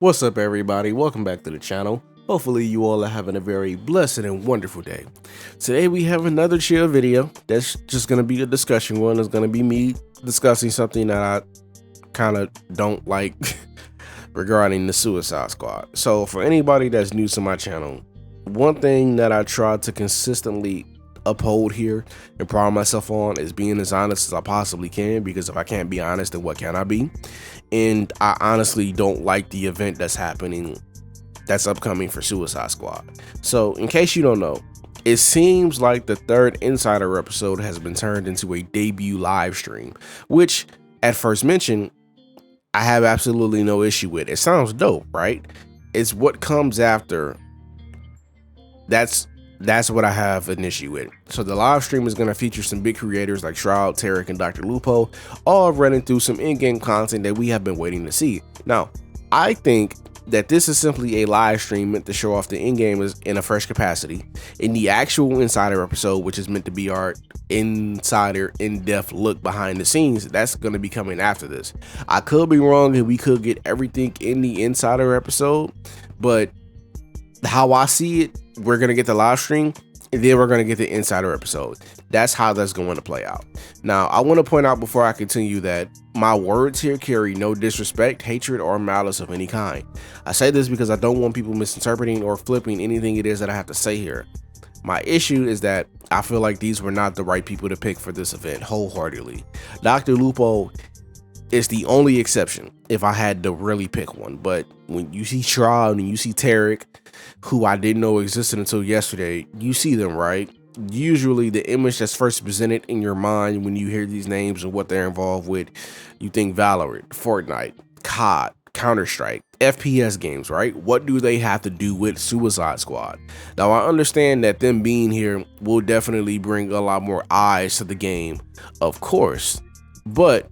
What's up, everybody? Welcome back to the channel. Hopefully you all are having a very blessed and wonderful day. Today we have another chill video that's just going to be a discussion one. It's going to be me discussing something that I kind of don't like regarding the Suicide Squad. So for anybody that's new to my channel, one thing that I try to consistently uphold here and pride myself on is being as honest as I possibly can, because if I can't be honest, then what can I be? And I honestly don't like the event that's upcoming for Suicide Squad. So in case you don't know, it seems like the third Insider episode has been turned into a debut live stream, which at first mention I have absolutely no issue with. It sounds dope, right? It's what comes after that's what I have an issue with. So the live stream is going to feature some big creators like Shroud, Tarek, and Dr. Lupo, all running through some in-game content that we have been waiting to see. Now, I think that this is simply a live stream meant to show off the in-game in a fresh capacity. In the actual Insider episode, which is meant to be our insider in-depth look behind the scenes, that's going to be coming after this. I could be wrong and we could get everything in the Insider episode, but how I see it, we're going to get the live stream and then we're going to get the Insider episode. That's how that's going to play out. Now, I want to point out before I continue that my words here carry no disrespect, hatred, or malice of any kind. I say this because I don't want people misinterpreting or flipping anything it is that I have to say here. My issue is that I feel like these were not the right people to pick for this event wholeheartedly. Dr. Lupo is the only exception if I had to really pick one. But when you see Shroud and you see Tarek, who I didn't know existed until yesterday, you see them, right? Usually the image that's first presented in your mind when you hear these names and what they're involved with, you think Valorant, Fortnite, COD, Counter-Strike, FPS games, right? What do they have to do with Suicide Squad? Now, I understand that them being here will definitely bring a lot more eyes to the game, of course, but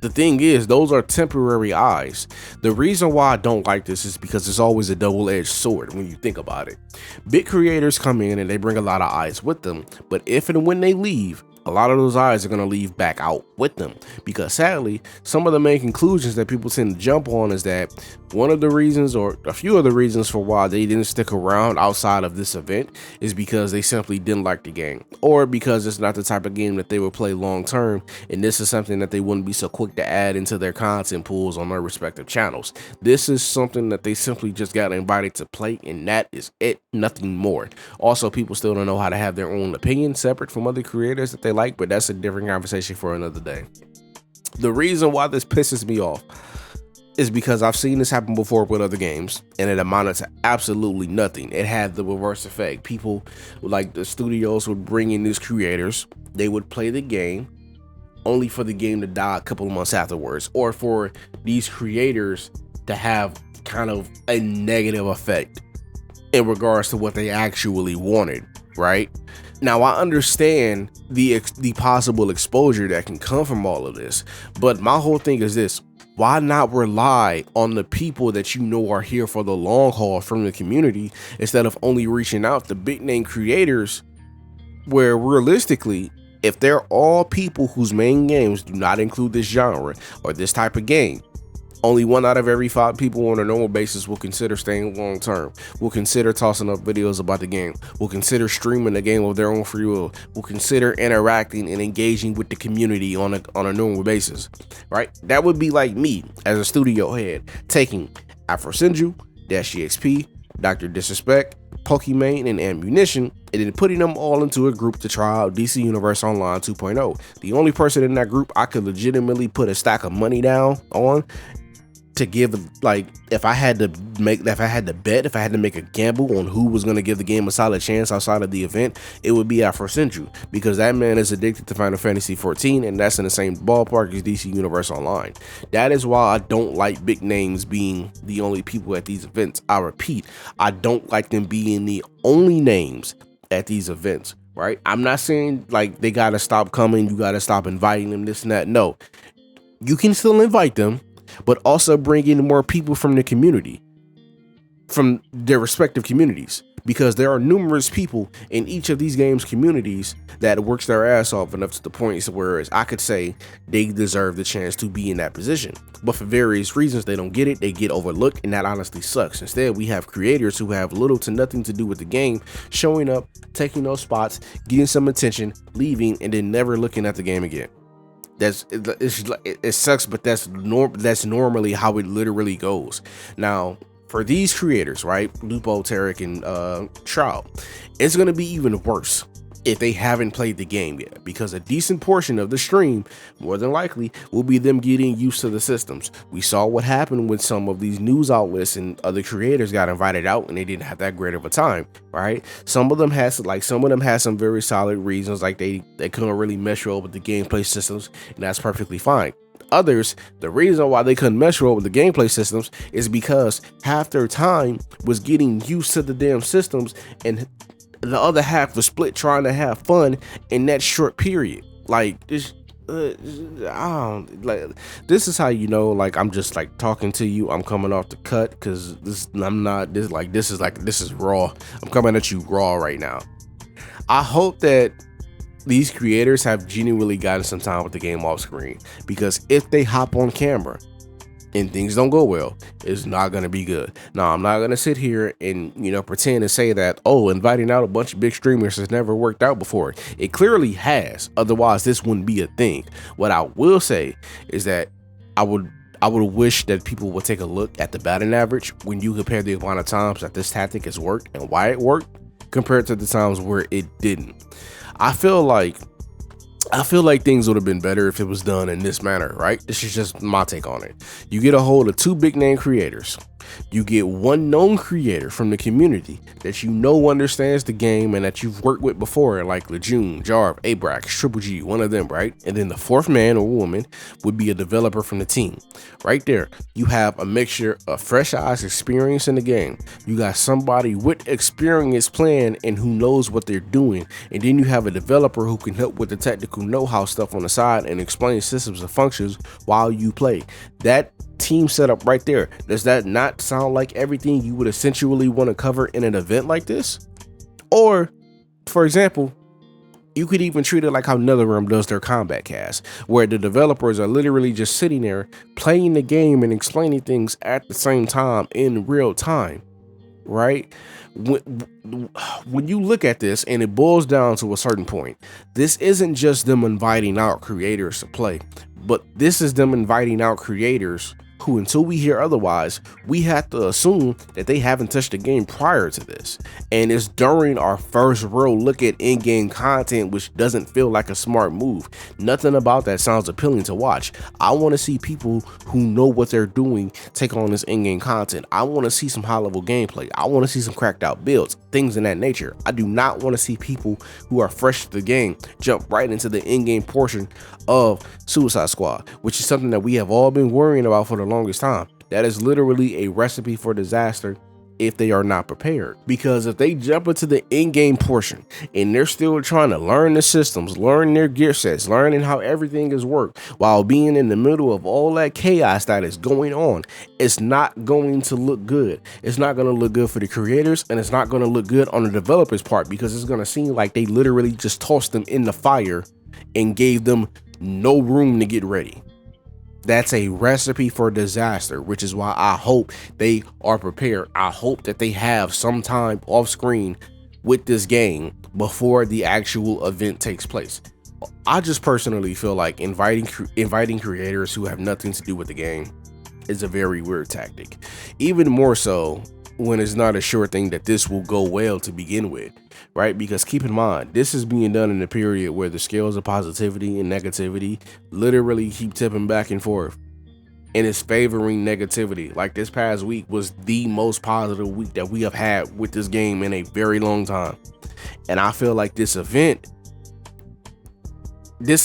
the thing is, those are temporary eyes. The reason why I don't like this is because it's always a double-edged sword when you think about it. Big creators come in and they bring a lot of eyes with them, but if and when they leave, a lot of those eyes are going to leave back out with them, because sadly, some of the main conclusions that people tend to jump on is that one of the reasons, or a few of the reasons for why they didn't stick around outside of this event, is because they simply didn't like the game, or because it's not the type of game that they would play long term, and this is something that they wouldn't be so quick to add into their content pools on their respective channels. This is something that they simply just got invited to play, and that is it, nothing more. Also, people still don't know how to have their own opinion separate from other creators that they like, but that's a different conversation for another day. The reason why this pisses me off is because I've seen this happen before with other games, and it amounted to absolutely nothing. It had the reverse effect. People, like the studios, would bring in these creators, they would play the game, only for the game to die a couple of months afterwards, or for these creators to have kind of a negative effect in regards to what they actually wanted, right? Now, I understand the possible exposure that can come from all of this, but my whole thing is this: why not rely on the people that you know are here for the long haul from the community, instead of only reaching out to big name creators, where realistically, if they're all people whose main games do not include this genre or this type of game, only 1 out of every 5 people on a normal basis will consider staying long term, will consider tossing up videos about the game, will consider streaming the game of their own free will, will consider interacting and engaging with the community on a normal basis, right? That would be like me as a studio head taking AfroSinju, Dash EXP, Dr. Disrespect, Pokimane, and Ammunition, and then putting them all into a group to try out DC Universe Online 2.0. The only person in that group I could legitimately put a stack of money down on to give, like, if I had to make a gamble on who was going to give the game a solid chance outside of the event, it would be AfroSinju, because that man is addicted to Final Fantasy 14, and that's in the same ballpark as DC Universe Online. That is why I don't like big names being the only people at these events. I repeat, I don't like them being the only names at these events, right? I'm not saying like they got to stop coming, you got to stop inviting them, this and that. No, you can still invite them, but also bring in more people from the community, from their respective communities, because there are numerous people in each of these games communities that works their ass off enough to the point where I could say they deserve the chance to be in that position. But for various reasons, they don't get it, they get overlooked, and that honestly sucks. Instead, we have creators who have little to nothing to do with the game, showing up, taking those spots, getting some attention, leaving, and then never looking at the game again. It sucks, but that's normally how it literally goes. Now, for these creators, right, Lupo, Tarek, and Shroud, it's gonna be even worse if they haven't played the game yet, because a decent portion of the stream, more than likely, will be them getting used to the systems. We saw what happened when some of these news outlets and other creators got invited out and they didn't have that great of a time, right? Some of them had some very solid reasons, like they couldn't really mesh well with the gameplay systems, and that's perfectly fine. Others, the reason why they couldn't mesh well with the gameplay systems is because half their time was getting used to the damn systems, and the other half was split trying to have fun in that short period. Like this, this is how you know, like, I'm just like talking to you, I'm coming off the cut, because this is raw. I'm coming at you raw right now. I hope that these creators have genuinely gotten some time with the game off screen, because if they hop on camera and things don't go well, it's not going to be good. Now, I'm not going to sit here and, pretend and say that, oh, inviting out a bunch of big streamers has never worked out before. It clearly has. Otherwise, this wouldn't be a thing. What I will say is that I would wish that people would take a look at the batting average when you compare the amount of times that this tactic has worked and why it worked compared to the times where it didn't. I feel like things would have been better if it was done in this manner, right? This is just my take on it. You get a hold of 2 big name creators. You get one known creator from the community that understands the game and that you've worked with before, like Lejeune, Jarv, Abrax, Triple G, one of them, right? And then the 4th man or woman would be a developer from the team. Right there, you have a mixture of fresh eyes, experience in the game. You got somebody with experience playing and who knows what they're doing. And then you have a developer who can help with the technical know-how stuff on the side and explain systems and functions while you play. That team setup right there, does that not sound like everything you would essentially want to cover in an event like this? Or, for example, you could even treat it like how NetherRealm does their combat cast, where the developers are literally just sitting there playing the game and explaining things at the same time in real time, right? When you look at this and it boils down to a certain point, this isn't just them inviting out creators to play, but this is them inviting out creators who, until we hear otherwise, we have to assume that they haven't touched the game prior to this. And it's during our first real look at in-game content, which doesn't feel like a smart move. Nothing about that sounds appealing to watch. I want to see people who know what they're doing take on this in-game content. I want to see some high-level gameplay. I want to see some cracked out builds, things in that nature. I do not want to see people who are fresh to the game jump right into the in-game portion of Suicide Squad, which is something that we have all been worrying about for the longest time. That is literally a recipe for disaster if they are not prepared. Because if they jump into the in-game portion and they're still trying to learn the systems, learn their gear sets, learning how everything is worked while being in the middle of all that chaos that is going on, it's not going to look good. It's not going to look good for the creators, and it's not going to look good on the developers' part, because it's going to seem like they literally just tossed them in the fire and gave them no room to get ready. That's a recipe for disaster, which is why I hope they are prepared. I hope that they have some time off screen with this game before the actual event takes place. I just personally feel like inviting creators who have nothing to do with the game is a very weird tactic. Even more so when it's not a sure thing that this will go well to begin with, right? Because keep in mind, this is being done in a period where the scales of positivity and negativity literally keep tipping back and forth, and it's favoring negativity. Like, this past week was the most positive week that we have had with this game in a very long time. And I feel like this event is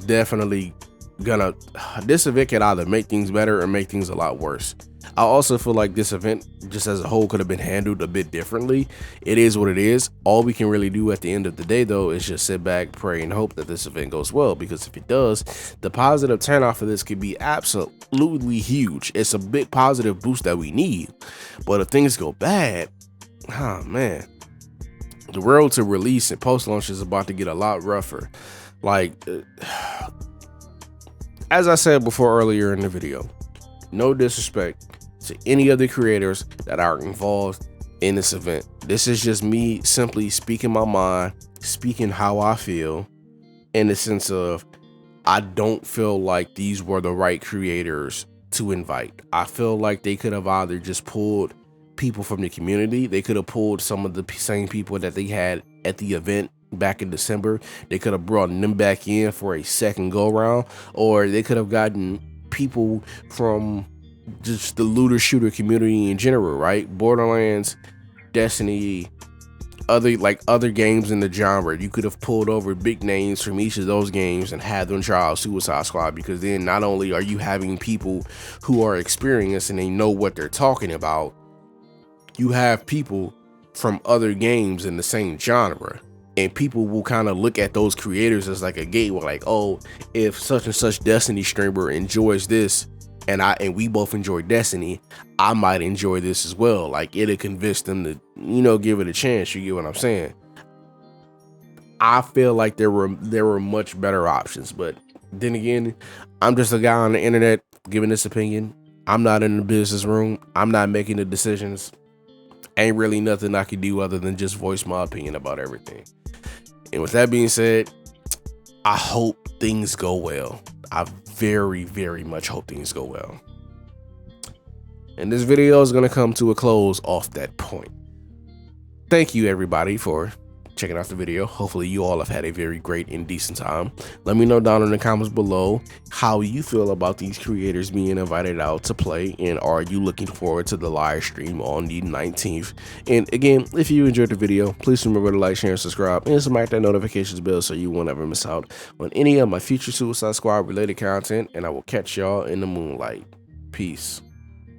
definitely this event can either make things better or make things a lot worse. I also feel like this event, just as a whole, could have been handled a bit differently. It is what it is. All we can really do at the end of the day, though, is just sit back, pray, and hope that this event goes well. Because if it does, the positive turnout for this could be absolutely huge. It's a big positive boost that we need. But if things go bad, oh man, the road to release and post launch is about to get a lot rougher. Like, as I said before earlier in the video, no disrespect to any of the creators that are involved in this event. This is just me simply speaking my mind, speaking how I feel, in the sense of I don't feel like these were the right creators to invite. I feel like they could have either just pulled people from the community. They could have pulled some of the same people that they had at the event back in December. They could have brought them back in for a second go round, or they could have gotten people from just the looter shooter community in general, right? Borderlands, Destiny, other games in the genre. You could have pulled over big names from each of those games and had them try out Suicide Squad, because then not only are you having people who are experienced and they know what they're talking about, you have people from other games in the same genre, and people will kind of look at those creators as like a gateway, like, oh, if such and such Destiny streamer enjoys this and we both enjoy Destiny, I might enjoy this as well. Like, it'll convince them to, give it a chance. You get what I'm saying? I feel like there were much better options, but then again, I'm just a guy on the internet giving this opinion. I'm not in the business room. I'm not making the decisions. Ain't really nothing I can do other than just voice my opinion about everything. And with that being said, I hope things go well. I very, very much hope things go well. And this video is going to come to a close off that point. Thank you, everybody, for checking out the video. Hopefully you all have had a very great and decent time. Let me know down in the comments below how you feel about these creators being invited out to play, and are you looking forward to the live stream on the 19th? And again, if you enjoyed the video, please remember to like, share, and subscribe, and smack that notifications bell so you won't ever miss out on any of my future Suicide Squad related content. And I will catch y'all in the moonlight. Peace.